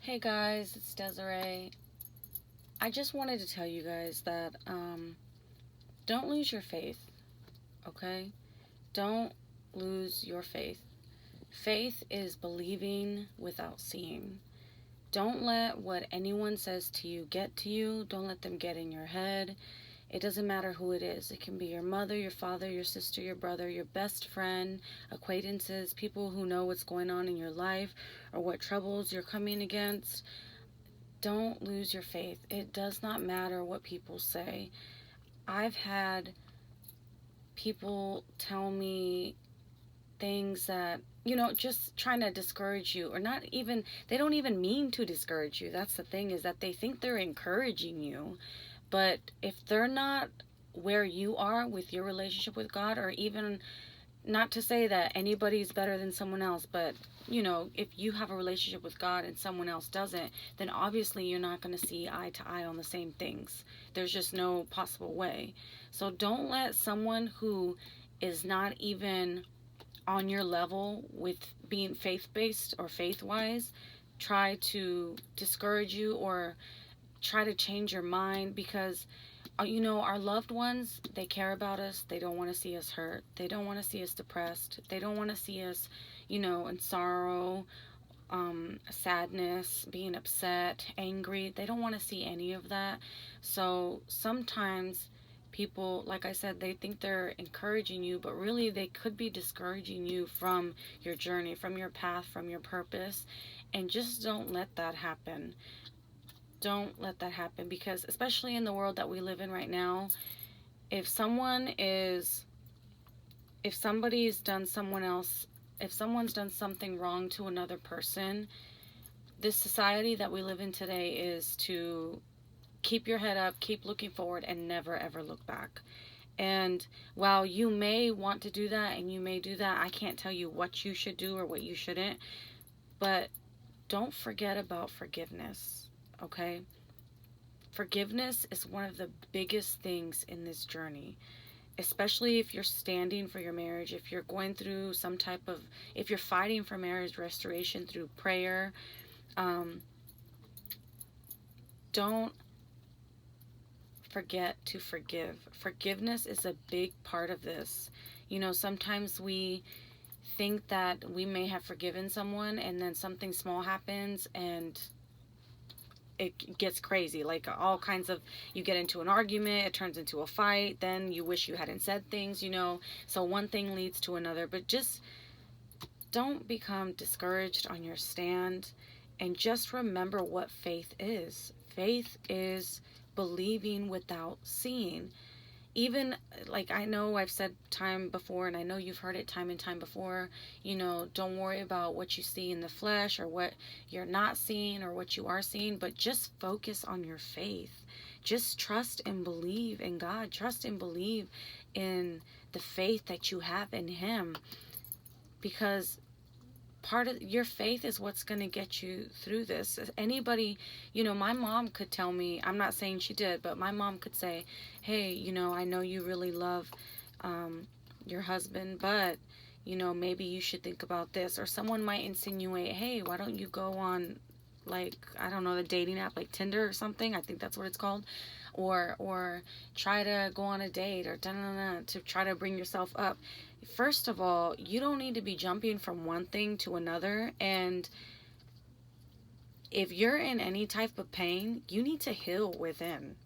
Hey guys, it's Desiree. I just wanted to tell you guys that don't lose your faith, okay? Don't lose your faith. Faith is believing without seeing. Don't let what anyone says to you get to you. Don't let them get in your head. It doesn't matter who it is. It can be your mother, your father, your sister, your brother, your best friend, acquaintances, people who know what's going on in your life or what troubles you're coming against. Don't lose your faith. It does not matter what people say. I've had people tell me things that, just trying to discourage you, or not even, they don't even mean to discourage you. That's the thing, is that they think they're encouraging you. But if they're not where you are with your relationship with God, or even, not to say that anybody's better than someone else, but if you have a relationship with God and someone else doesn't, then obviously you're not going to see eye to eye on the same things. There's just no possible way. So don't let someone who is not even on your level with being faith based or faith wise try to discourage you or try to change your mind, because our loved ones, they care about us. They don't want to see us hurt. They don't want to see us depressed. They don't want to see us, in sorrow, sadness, being upset, angry. They don't want to see any of that. So sometimes people, like I said, they think they're encouraging you, but really they could be discouraging you from your journey, from your path, from your purpose. And just don't let that happen. Don't let that happen, because especially in the world that we live in right now, if someone is if somebody's done someone else if someone's done something wrong to another person, this society that we live in today is to keep your head up, keep looking forward, and never ever look back. And while you may want to do that and you may do that, I can't tell you what you should do or what you shouldn't, but don't forget about forgiveness, okay? Forgiveness is one of the biggest things in this journey, especially if you're standing for your marriage, if you're going through if you're fighting for marriage restoration through prayer. um, don't forget to forgive. Forgiveness is a big part of this. Sometimes we think that we may have forgiven someone, and then something small happens and it gets crazy, like all kinds of, you get into an argument, it turns into a fight, then you wish you hadn't said things, so one thing leads to another. But just don't become discouraged on your stand, and just remember what faith is. Faith is believing without seeing. Even, like, I know I've said time before, and I know you've heard it time and time before, don't worry about what you see in the flesh or what you're not seeing or what you are seeing, but just focus on your faith. Just trust and believe in God. Trust and believe in the faith that you have in Him, because part of your faith is what's going to get you through this. Anybody, my mom could tell me, I'm not saying she did, but my mom could say, hey, I know you really love your husband, but maybe you should think about this. Or someone might insinuate, hey, why don't you go on, like, I don't know, the dating app like Tinder or something, I think that's what it's called, or try to go on a date, or to try to bring yourself up. First of all, you don't need to be jumping from one thing to another. And if you're in any type of pain, you need to heal within.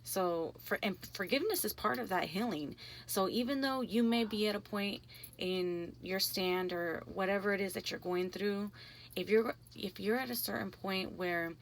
So and forgiveness is part of that healing. So even though you may be at a point in your stand or whatever it is that you're going through, if you're at a certain point where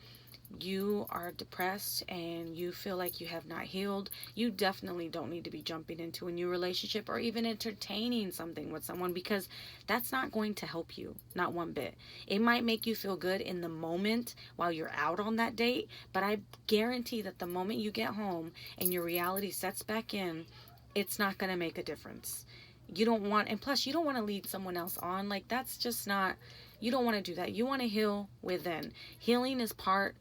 you are depressed and you feel like you have not healed, you definitely don't need to be jumping into a new relationship or even entertaining something with someone, because that's not going to help you, not one bit. It might make you feel good in the moment while you're out on that date, but I guarantee that the moment you get home and your reality sets back in, it's not going to make a difference. You don't want, and plus you don't want to lead someone else on. Like, that's just not, you don't want to do that. You want to heal within. Healing is part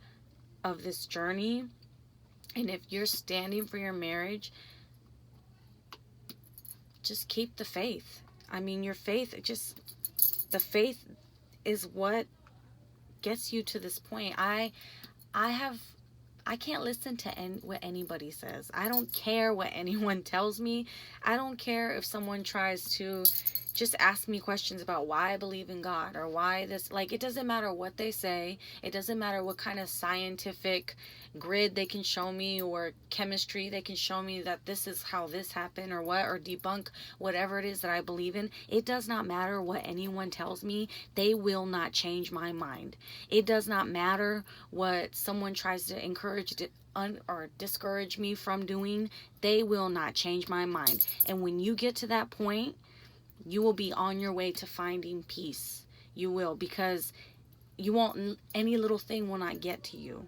of this journey. And if you're standing for your marriage, just keep the faith. I mean, your faith, the faith is what gets you to this point. I can't listen to what anybody says. I don't care what anyone tells me. I don't care if someone tries to just ask me questions about why I believe in God or why this. Like, it doesn't matter what they say. It doesn't matter what kind of scientific grid they can show me or chemistry they can show me that this is how this happened or what, or debunk whatever it is that I believe in. It does not matter what anyone tells me. They will not change my mind. It does not matter what someone tries to encourage or discourage me from doing. They will not change my mind. And when you get to that point, you will be on your way to finding peace. You will, because you won't, any little thing will not get to you.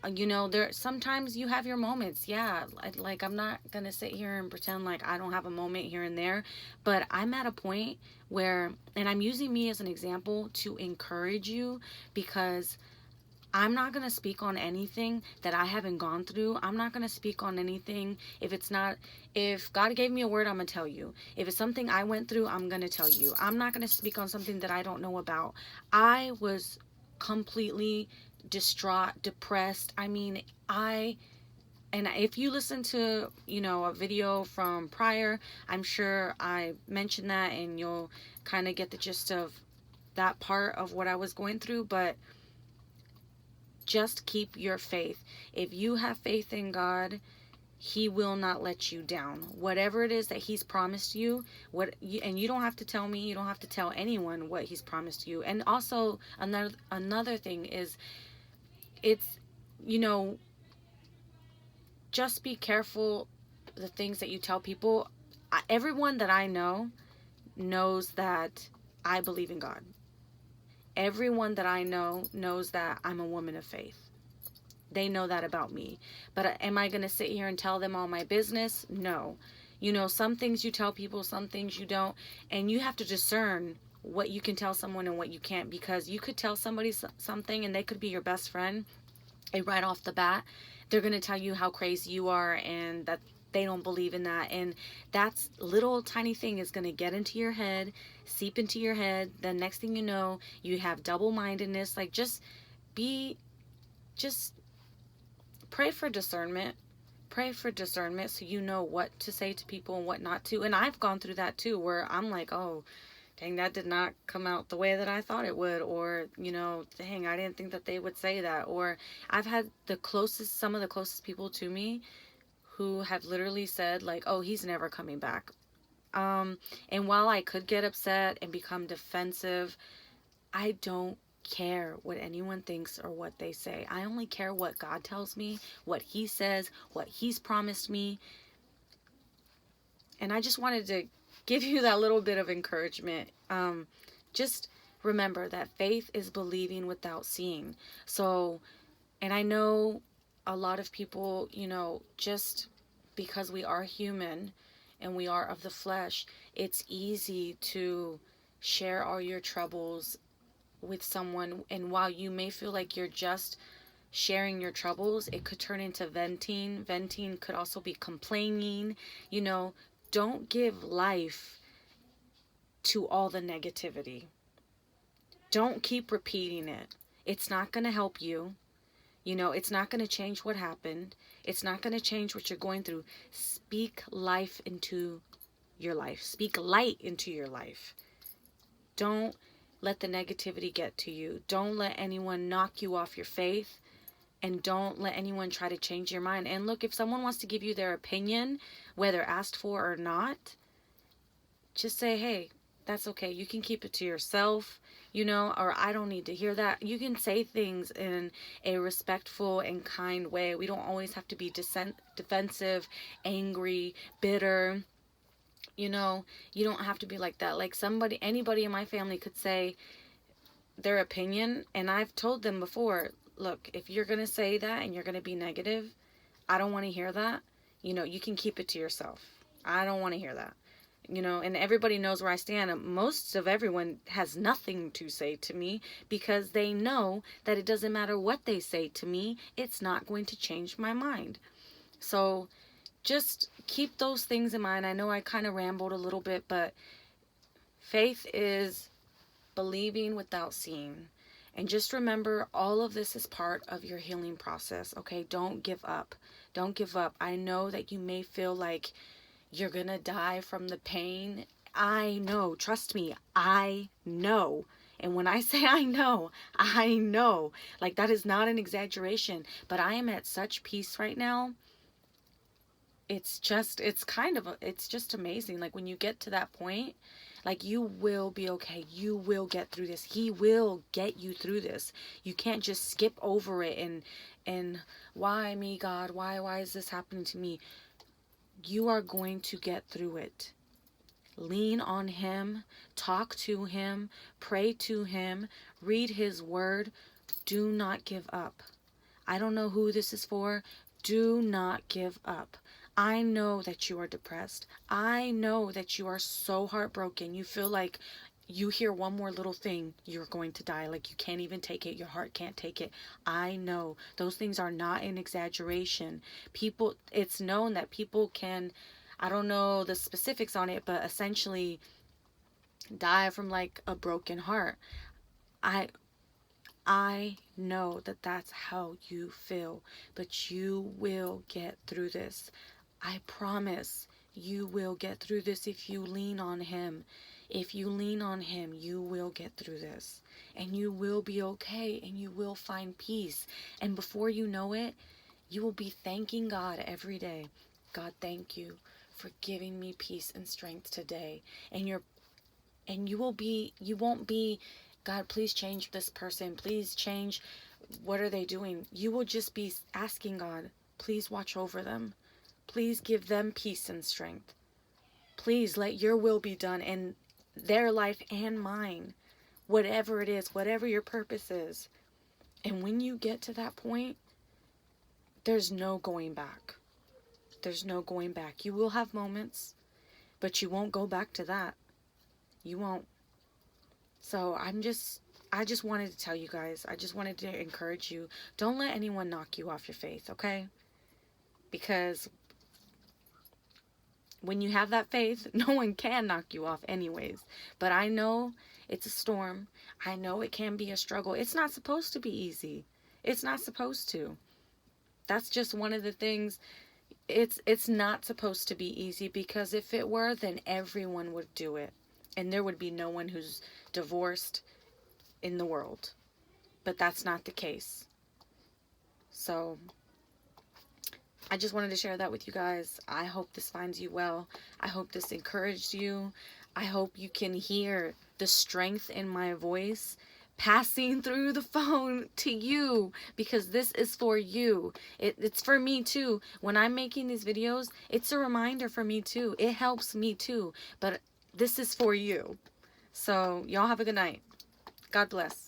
There sometimes you have your moments. Yeah, like I'm not gonna sit here and pretend like I don't have a moment here and there, but I'm at a point where, and I'm using me as an example to encourage you, because I'm not going to speak on anything that I haven't gone through. I'm not going to speak on anything. If God gave me a word, I'm going to tell you. If it's something I went through, I'm going to tell you. I'm not going to speak on something that I don't know about. I was completely distraught, depressed. I mean, and if you listen to, a video from prior, I'm sure I mentioned that and you'll kind of get the gist of that part of what I was going through. But just keep your faith. If you have faith in God, He will not let you down. Whatever it is that He's promised you, and you don't have to tell me, you don't have to tell anyone what He's promised you. And also another thing is, it's, just be careful the things that you tell people. Everyone that I know knows that I believe in God. Everyone that I know knows that I'm a woman of faith. They know that about me. But am I going to sit here and tell them all my business? No. Some things you tell people, some things you don't. And you have to discern what you can tell someone and what you can't, because you could tell somebody something and they could be your best friend, and right off the bat, they're going to tell you how crazy you are and that they don't believe in that. And that's little tiny thing is going to get into your head, seep into your head. The next thing you know, you have double-mindedness. Like, just pray for discernment. Pray for discernment so you know what to say to people and what not to. And I've gone through that too, where I'm like, oh, dang, that did not come out the way that I thought it would. Or, dang, I didn't think that they would say that. Or I've had some of the closest people to me who have literally said, like, oh, he's never coming back. And while I could get upset and become defensive, I don't care what anyone thinks or what they say. I only care what God tells me, what He says, what He's promised me. And I just wanted to give you that little bit of encouragement. Just remember that faith is believing without seeing. So, and I know a lot of people, just because we are human and we are of the flesh, it's easy to share all your troubles with someone. And while you may feel like you're just sharing your troubles, it could turn into venting. Venting could also be complaining. Don't give life to all the negativity. Don't keep repeating it. It's not going to help you. It's not going to change what happened. It's not going to change what you're going through. Speak life into your life. Speak light into your life. Don't let the negativity get to you. Don't let anyone knock you off your faith. And don't let anyone try to change your mind. And look, if someone wants to give you their opinion, whether asked for or not, just say, hey, that's okay. You can keep it to yourself, or I don't need to hear that. You can say things in a respectful and kind way. We don't always have to be defensive, angry, bitter. You don't have to be like that. Like anybody in my family could say their opinion, and I've told them before, look, if you're going to say that and you're going to be negative, I don't want to hear that. You can keep it to yourself. I don't want to hear that. And everybody knows where I stand. Most of everyone has nothing to say to me, because they know that it doesn't matter what they say to me, it's not going to change my mind. So just keep those things in mind. I know I kind of rambled a little bit, but faith is believing without seeing. And just remember, all of this is part of your healing process, okay? Don't give up. Don't give up. I know that you may feel like you're gonna die from the pain. I know. Trust me, I know. And when I say I know, I know. Like, that is not an exaggeration. But I am at such peace right now. It's just amazing. Like, when you get to that point, like, you will be okay. You will get through this. He will get you through this. You can't just skip over it and why me, God? Why is this happening to me? You are going to get through it. Lean on him, talk to him, pray to him, read his word. Do not give up. I don't know who this is for. Do not give up. I know that you are depressed. I know that you are so heartbroken. You feel like you hear one more little thing, you're going to die. Like, you can't even take it. Your heart can't take it. I know. Those things are not an exaggeration. People, it's known that people can, I don't know the specifics on it, but essentially die from like a broken heart. I know that that's how you feel, but you will get through this. I promise you will get through this if you lean on him. If you lean on him, you will get through this. And you will be okay, and you will find peace. And before you know it, you will be thanking God every day. God, thank you for giving me peace and strength today. And you won't be, God, please change this person. Please change, what are they doing? You will just be asking God, please watch over them. Please give them peace and strength. Please let your will be done in their life and mine. Whatever it is, whatever your purpose is. And when you get to that point, there's no going back. There's no going back. You will have moments, but you won't go back to that. You won't. So I just wanted to tell you guys, I just wanted to encourage you. Don't let anyone knock you off your faith, okay? Because when you have that faith, no one can knock you off anyways. But I know it's a storm. I know it can be a struggle. It's not supposed to be easy. It's not supposed to. That's just one of the things. It's not supposed to be easy, because if it were, then everyone would do it. And there would be no one who's divorced in the world. But that's not the case. So I just wanted to share that with you guys. I hope this finds you well. I hope this encouraged you. I hope you can hear the strength in my voice passing through the phone to you, because this is for you. It's for me too. When I'm making these videos, it's a reminder for me too. It helps me too. But this is for you. So y'all have a good night. God bless.